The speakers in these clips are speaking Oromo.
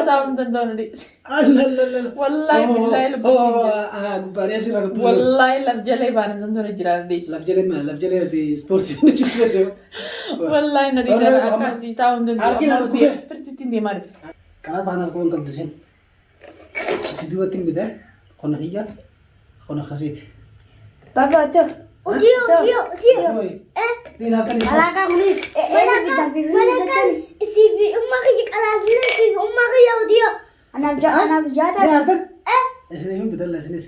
تاون دندوني لا والله بالله قباري أسير أقول والله لبجلي بان دندوني جيران ديس لبجلي دي سبورتي نشوفه والله ندي جرا أكتي تاون دندوني أركين أنا كوبي برتين دي مارك كنا تاناس كون كمدسين سيدوا تيم بده خنا هيجا خنا خسيت بابا تو Tio. دين هكذا Alaka kulis. Malaka CV umma ki kalasnya CV umma ki ya Tio. Anak jata. دين هذا إسنيهم بدل لا إسنيس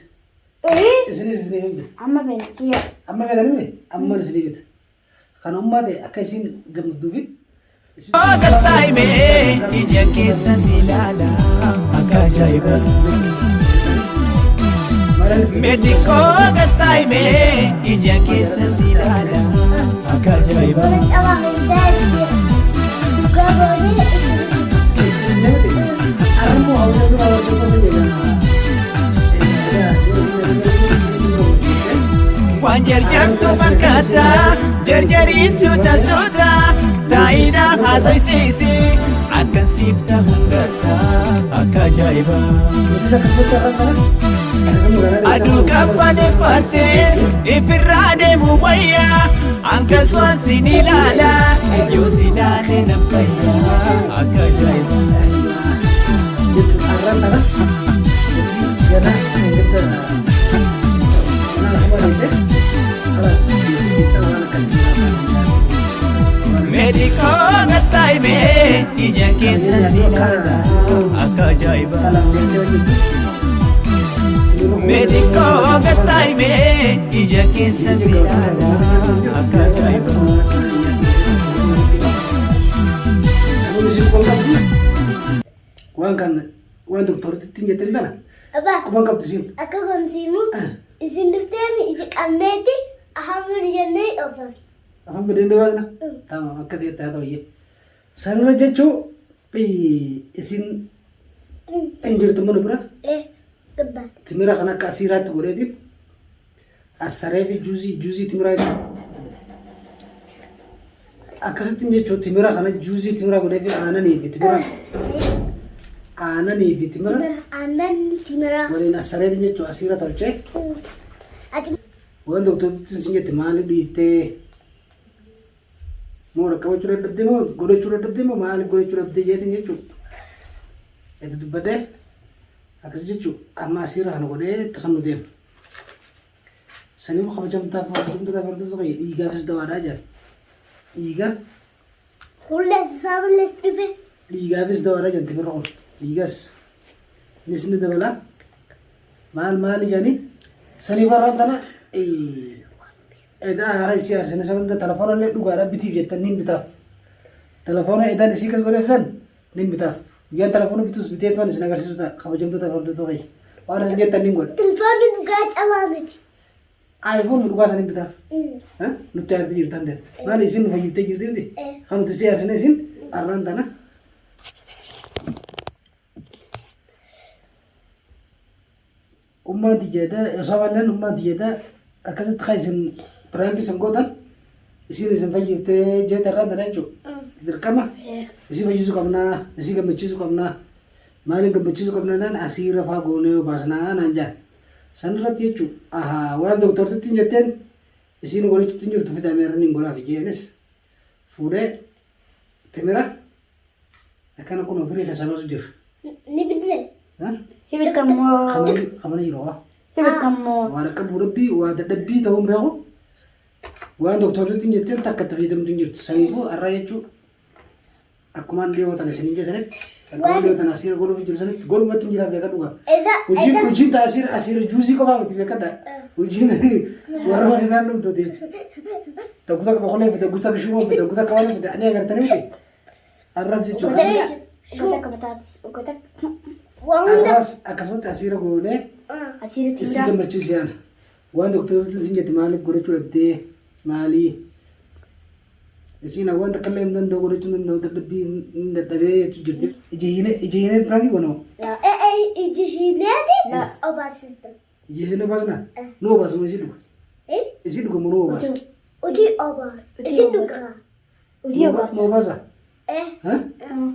إسنيهم بدل Amma ben Tio. أما كذا نمي أما نسلي بيت خنا أمة ده أكيسين قبل دوفين قلتاي مي يجيك سلالة أكاجايبة ميديكو قلتاي مي يجيك سلالة أكاجايبة Awak ini. Gabone. أرمو أول دوا أول دوا وان جرجرتو مركاتا جرجرين سوتا تاينا هازوي سيسي عكا سيفتا هنغتا أكا جايبا أدو كباني فاتين إفرادي مبايا عنكا سوان سيني لالا يوزي لالي نبايا أكا جايبا Medico ngatay me ija kisa silada akajaiba Medico ngatay me ija kisa silada akajaiba وين دكتور تيجي تندنا Apa? كمان كابتسين Aku konsimu. Isin duftemi ijik amneti. Ahamur jannai ofas. أفهم بدين دوازنا تمام كده تهدوية سنرجع شو إسين إنجر تمنو برا Kebal. تمرا خنا كاسيرات تقولي دي السريف جوزي تمرا أكسر تنجي شو تمرا خنا جوزي تمرا قولي دي أنا نيفي تمرا أنا نيفي تمرا Anan timera. ولين السريف تنجي شو أسيرة ترجع Ati وين دكتور تنسيني تماني بيته مورا كم شو رد ديمو غلو شو رد ديمو مال غلو شو رد ديجي تنجي شو itu bade akas jitu amma sira hanu gode takhanu dem sani mu khabajam ta fardu zoy iga bis dawada jar iga kulle sables dufe. iga bis dawada jan tibro igas nisni dabala mal jani sani faradana eda harai siar sani sabanda telefon le dugara biti jetta nim bitaf telefon eda nisikas gode fsan nim bitaf Yan telepon bitus bitet man sinagar sisuta khabajam ta fardu to gai wala sinje tanim god Telepon duga cawamet. iPhone muduga sanim bitaf ha nutar dir tande man isin fayite girdi khanu tisi arsene isin arran dana umma dijada yasawalan umma dijada akasat khaisin prangi sangodan isin isin fayite je tarra dana chu dirkama isi fayisu qabna isi gammachiisu qabna maaliif gammachiisu qabna naan asii rafaa goonee baasnaa naan jaan san irratti jechuun waan doktortitti jetteen isiin godhachuutti jirtu fitaameerri hin godhaaf jeenis fuudhee timira akkana kun ofirii kasamasu jira. Ni bidle. Hibil kamoo. Kamana yeroo waa. Hibil kamoo. Waan akka buudhabbii waa dadhabbii ta'uun beeku waan doktortitti jetteen takka itti fayyadamtu hin jirtu saniifuu har'a jechuun Akuman dia watan sini je sanet. Akuman dia watan asir golu bijur sanet. Golu mati jira beka duga. Ujin ta asir juicy ko ba mati beka da. Ujin wara wara nanum to di. Taguta ka bakole fita guta ka shumo fita guta ka wala fita ani agar tani mati. Arras ji chuka. Gota ka batat. Gota. Wanda. Arras akasmat asir golu Asir isi tinda. kan bachi sian. Wan doktor tu sinjati malib golu chulabde mali. Isin awan takalem dan dogo itu dan dogo terlebih tidak ada itu jadi ijine pergi kono Ijihine di. Na obas system. ijine basna no bas mo isidu isidu ko mo bas Uji oba. Isi duka. Uji obas. mo basa ها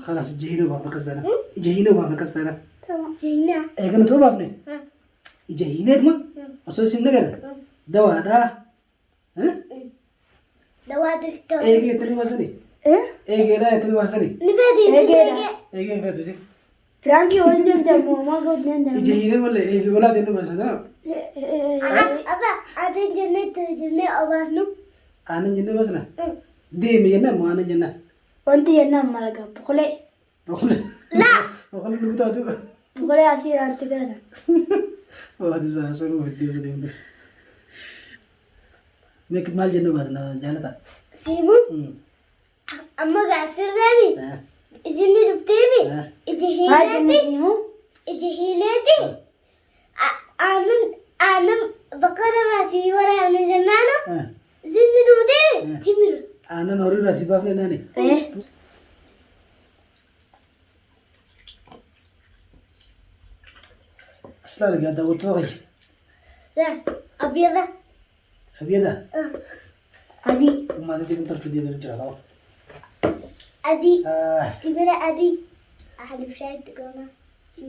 خلاص جهينه بابنا كسدنا جهينه بابنا كسدنا تمام جينا كنا تو بابنا جهينه ما أسوس النجار دواء ده ها دواء دكتور إيه تلي وصلي إيه لا تلي وصلي نفادي إيه فاتو سي فرانكي ولدن دمو ما قدن دمو جهينه ولا إيه ولا دينه بس ده أبا أنا جنة أباسنو أنا جنة بس لا دي مينا ما أنا جنة وانت ينا مالك بخلي بقول لا بقول له بتاعته بخلي أسير أنت كذا هذا سأسوي بدي وزدي بدي ميك مال جنة بس لا جالتا سيمو أما قاسر رامي إذن دفتيني هاي إجهيناتي جنسيمو إجهيناتي أنا بقرة راسي ورا أنا جنانو إذن دفتيني تمر أنا نوري راسي بابنا ناني إيه أصلا لقى ده وطوعي لا أبيضة أبيضة عادي وما تدري أنت شو دي برجع أدي تمر أدي أحلف شاي تقولنا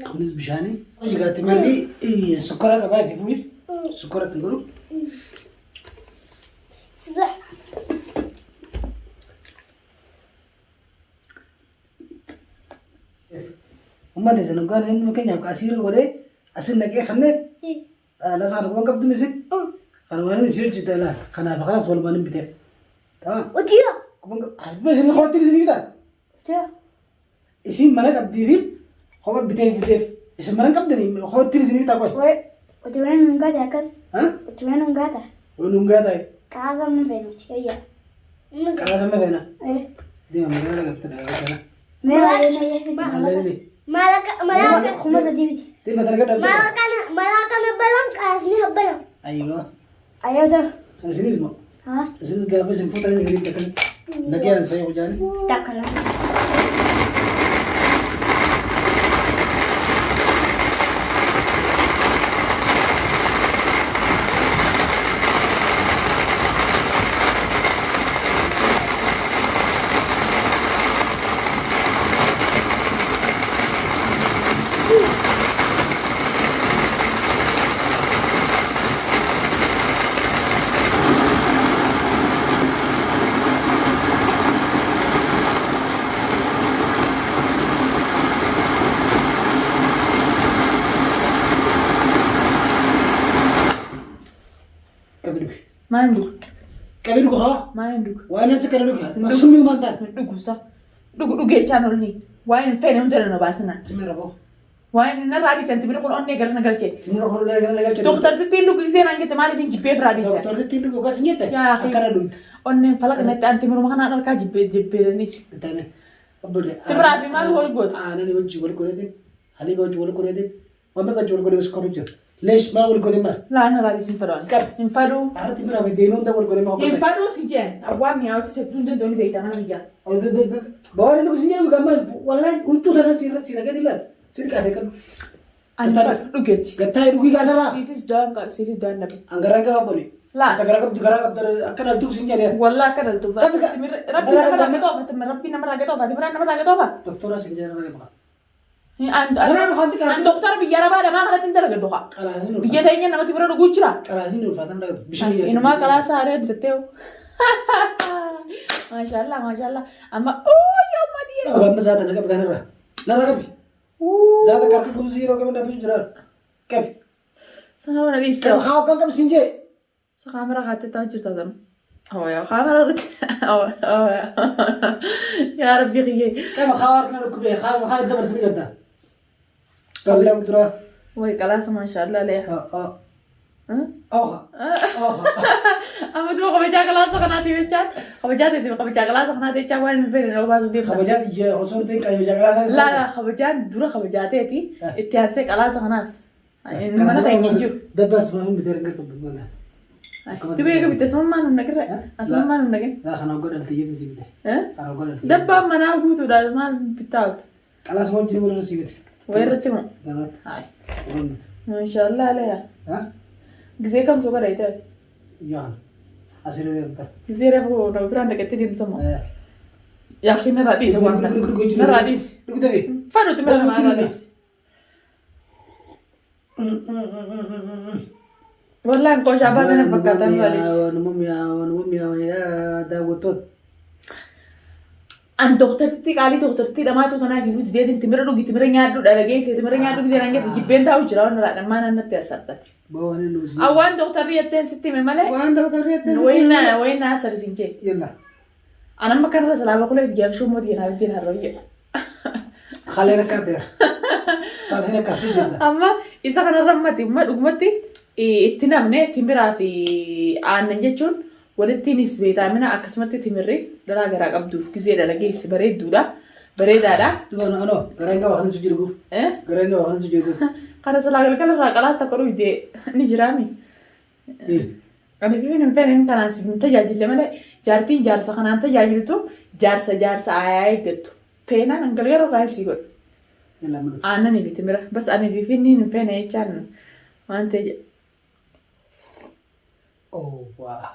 خمس بشاني وجي قاعد تملي إيه سكرة كباي في فمي سكرة تقولوا صبح وما تزن قال إنه ممكن يبقى أسير ولا أسير نجي خنّة لا صار بوان قبض مسك خنا وانا نسير جدا لا خنا بخلاص ولا ما نبتة تمام وديو بس إذا خاطر زني كده شو اسم ملك عبد الدين هو بتيف اسم ملك عبد الدين هو تري كده كوي وين وتبين من قاعد هكذا ها وتبين من قاعد ونونجا داي كذا من فين وشيء كذا سمع فينا إيه دي ما ملك عبد الدين ما علينا يا على مالك خمسة دي دي ما تلقى عبد مالك أنا بلون كاسني هبلون أيوة أيوة ده أسين اسمه ها أسين قافة سنفوت أنا غريب تكلم لقي أنا سيء وجاني تاكل ما عندك كبير كها ما عندك وأنا سكر لك ما سمي ما أنت dhugusa dhuge channel ni wayin fene hundana no basina تمر أبو wayin na radis anti bir qol onne garna garche تمر أقول لك أنا قلت doctor ti ndu gise nange te mali bin jibe radis دكتور تيلو كوكا سنيته يا أخي. أكره دوت onne falak net anti mir mahana dal ka jibe jibe ni تاني أبدا تمر أبي ما هو الجود أنا اللي بجي ولا كوريدين هني بجي ولا كوريدين وما بجي ولا كوريدين سكوبيتشر ليش ما ولا كوريدين ما la na radis infaro كم infaro أردت من أبي دينون ده ولا كوريدين ما هو infaro si jen awami awti se tunde doni beita mana bija بقول إنه سنيا وكمان والله أنتوا هنا سيرة كده لا سيرة كده كم anti duget قتاي روكي كذا لا sifis dan nabi أنغرا كذا بولي لا أنغرا كذا أكن ألتو سنيا ده والله kadal tu Tapi Kak, rabbi nama raga tofa timra nama raga tofa دكتورة سنيا ده بقى and أنا ما خانتي an doktor biyara ba da ma kala tinda daga doha كلاسين biya ta yin nama timra rugu chira كلاسين دول فاتن ده بيشيل inu ma kala sare bitateo mashallah amma oh ya madiya أنا زاد أنا كم كان راه لا لا كبي زاد كارك كوزي رو كم ده بيجرا كبي sana wana كم listo خاو كم سنجي sa kamera hatte ta jirta dam oh ya kamera oh ya rabbi khiye كم خاور كنا ركبي خاور الدبر سنجر ده قال لا بدرا way kala sa mashallah le amma tu ko beja kala sa kana ti becha ko beja ti ko beja kala sa kana ti cha wan be no ba di خبجات يجي أصور تين كاي بيجا كلاس لا خبجات dura خبجات ti اتياسه kala sa kanas mana ta nginju ده بس ما من بدر نقطع بالملا tibe ko bitte son manum nagre ason manum nagre لا خنا أقول أنت يجي بسيبته أنا أقول أنت dabba mana gutu da mal bitaut كلاس ما تجي ولا رسيبته ويرتمو تمام hay ورمت mashallah le ها gize kam so gara ita يان أسير أنت gize re ko no branda ke tidim samo يا أخي نراديس وانا نراديس فانو تمر نراديس والله انكو شعبان فكاتن يا داوتوت an doktorti kali doktorti damaatu kana gidu deetin timira dhugi timira nyaadhu dhalagee timira nyaadhu gisee nangee jibbeen taa'u jira waan irraa dhammaan annatti asartati bawane nusi awwan doktorri yetteen sitti hime malee waan doktorri yetteen wayna asarisiinjee yalla anamma kanarra salaama kula ijaarshuu mootii naa bittiin harroyye khaleena kadeer khaleena kadeer amma isa kanarra dhugumatti itti namne timiraa fi aannan jechuun walittiinis viitaamina akkasumatti timirri dhalaa garaa qabduuf gisee dhalageessi bareedduudha bareedaadha. Tubaan ano garaanga waan su jirgu garaanga waan su jirgu kana salaagal kala raqalaas takkaru ide ni jiraami. Ani fi hin fenen kana sin tajaajille malee jaartiin jaarsa kanaan tajaajiltu jaarsa ayaa eeggattu feenaan hangalgara raasii godhu. Aannan ibi timira bas ani fi hin fene jechaan waan ta'e. Oh wow.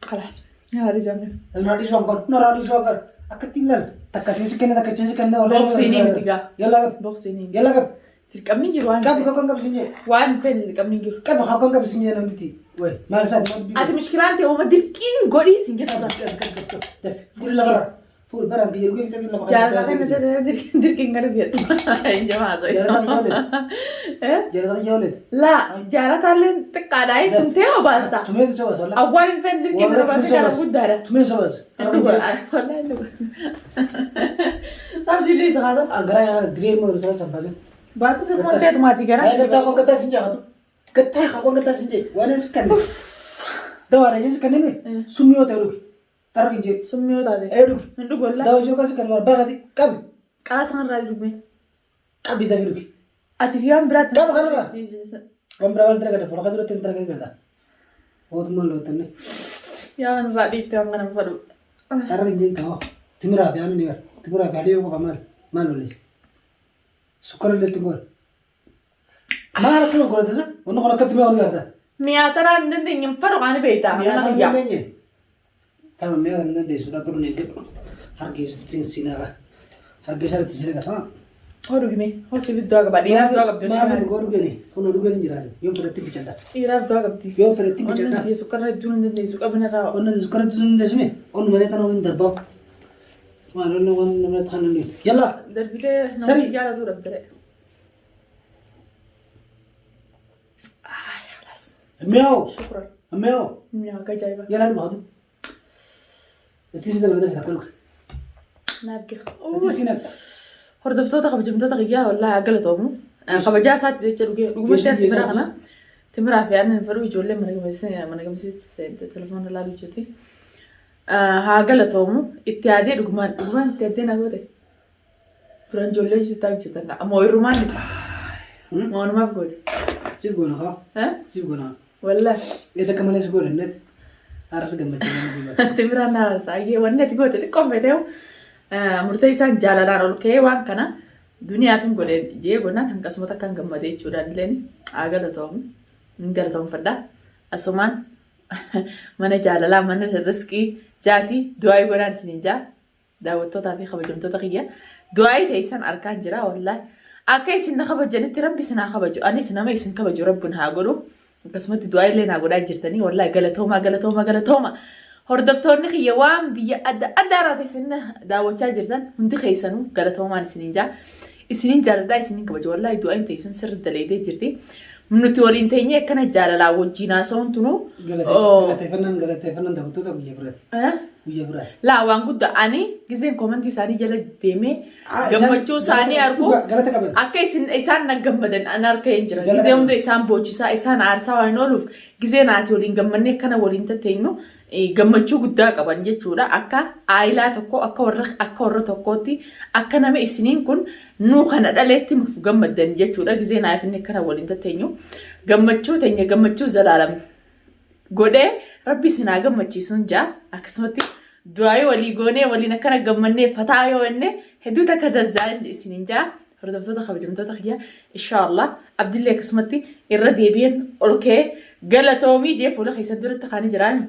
خلاص يا رجال الراديس وانكر نراديس وانكر أكتيلل تكاسيس كنا تكاسيس كنا ولا بوكسيني بتيجا يلا بوكسيني يلا كم تركمني جروان كم كم سنجي وان فين تركمني جرو كم كم سنجي نمتي وين ما لسه هذه مشكلة أنت هو ما دركين قولي سنجي فول لا برا فول برا بيجي يقول تقول لا جالس أنا مثلا دركين قريب يا جماعة جالس يولد لا جالس تعلم تكاداي تمتى أو باستا تمين سواس ولا أول فين دركين قريب بس جالس بود داره تمين سواس والله صار جلي سهذا أقرأ يعني دريم ورسالة سبازين باتو سكون تيت ماتي كنا هاي كتا كون كتا سنجي هاتو كتا كون كتا سنجي وانا سكني دوار أجي سكني مي سميو تلوك ترى كنجي سميو تادي أيدوك ندوق ولا داو جو كاسي كنمار باغادي كم كاس من رادي دوك مي كم بيدا بيروك أتفهم برات كم خلنا كم براول ترى كده فلقة دلو تين ترى كده بيدا هو تمال لو تني يا من رادي تيام كنا مفرو ترى كنجي كم تمرا في أنا نير تمرا في عليه وكم مال وليس سكر اللي تقول ما أنا كلو قول ده ونو خلا كتبه ونو يرده ميا ترى ندين ينفرق عن بيتا ميا أنا ترى خيا ندين تمام ميا ترى ندين سودا كلو نيجي هرجيس تين سينارا هرجيس هذا تسير كذا هو رجمي هو سيف الدواء قبل يراب دواء قبل ما في قول رجني هو رجني جيراني يوم فرتي بيجدا يراب دواء قبل يوم فرتي بيجدا أنا سكر ندون ندين سكر بنرا ونن سكر تزون دسمه ون ماذا كانوا من دربا ما لونه ون نمرة خانني يلا دربته سري. نمشي على دور بدري خلاص مياو شكرا مياو ميا كجايبة يلا نبغى تيجي تبغى تفتح كلك نابكي تيجي نفتح هردفتوتا قبجمتوتا غيا والله عقلتهم قبجا سات زي تشلوكي ومشيت تمرا انا تمرا في انا فرو جولي منغمسي سيد تليفون لا لوجتي عقلتهم اتيادي دغمان اتيادي نغوده فران جولي جتا جتا امو يرومان ما انا ما بقول سيبونا خا ها سيبونا والله إذا كمان يسقون النت أرسل جمع جمع تمرا ناس اي ونت غوت كوم فيديو murteessaan jaalalaan ol ka'ee waan kana duniyaa fi godhee jee godhan akkasumatti akkan gammadee jechuudha illeen haa galatoomuu hin galatoomfadha asumaan mana jaalalaa mana riskii jaatii du'aa godhaan isiniin jaa daawwattootaa fi kabajamtoota kiyya du'aa ta'isaan arkaan jira wallaahi akka isin na kabajanitti rabbi isin haa kabaju anis nama isin kabaju rabbiin haa godhu akkasumatti du'aa illee naa godhaa jirtanii wallaahi galatooma hordoftoonni kiyya waan biyya adda irraa teessan daawwachaa jirtan hundi keessanuu galatoomaan isiniin jaaladhaa isiniin kabaju wallaahi du'aan teessan sirri daleedee jirti nuti waliin teenyee akkana jaalalaa wajjin haasa'uun tunuu galateeffannaan daawwattoota biyya biraati laa waan guddaa ani giseen koomantii isaanii jala deemee gammachuu isaanii argu akka isaan na gammadan an harka hin jiran gisee hunda isaan boochisaa isaan aarsaa waan ooluuf gisee naati waliin gammannee akkana waliin tatteenyu gammachuu guddaa qaban jechuudha akka aayilaa tokko akka warra tokkootti akka nama isiniin kun nuu kana dhaleetti nuuf gammaddan jechuudha gisee naaf inni akkana waliin tatteenyu gammachuu zalaalam godhee rabbi isinaa gammachiisuun jaa akkasumatti du'aa walii goonee waliin akkana gammannee fataa yoo enne hedduu takka dazzaa isiniin jaa hordoftoota kabajamtoota kiyya inshaallah abdillee akkasumatti irra deebi'een ol ka'ee galatoomii jee fuula keessatti duratti kaanii jiraan.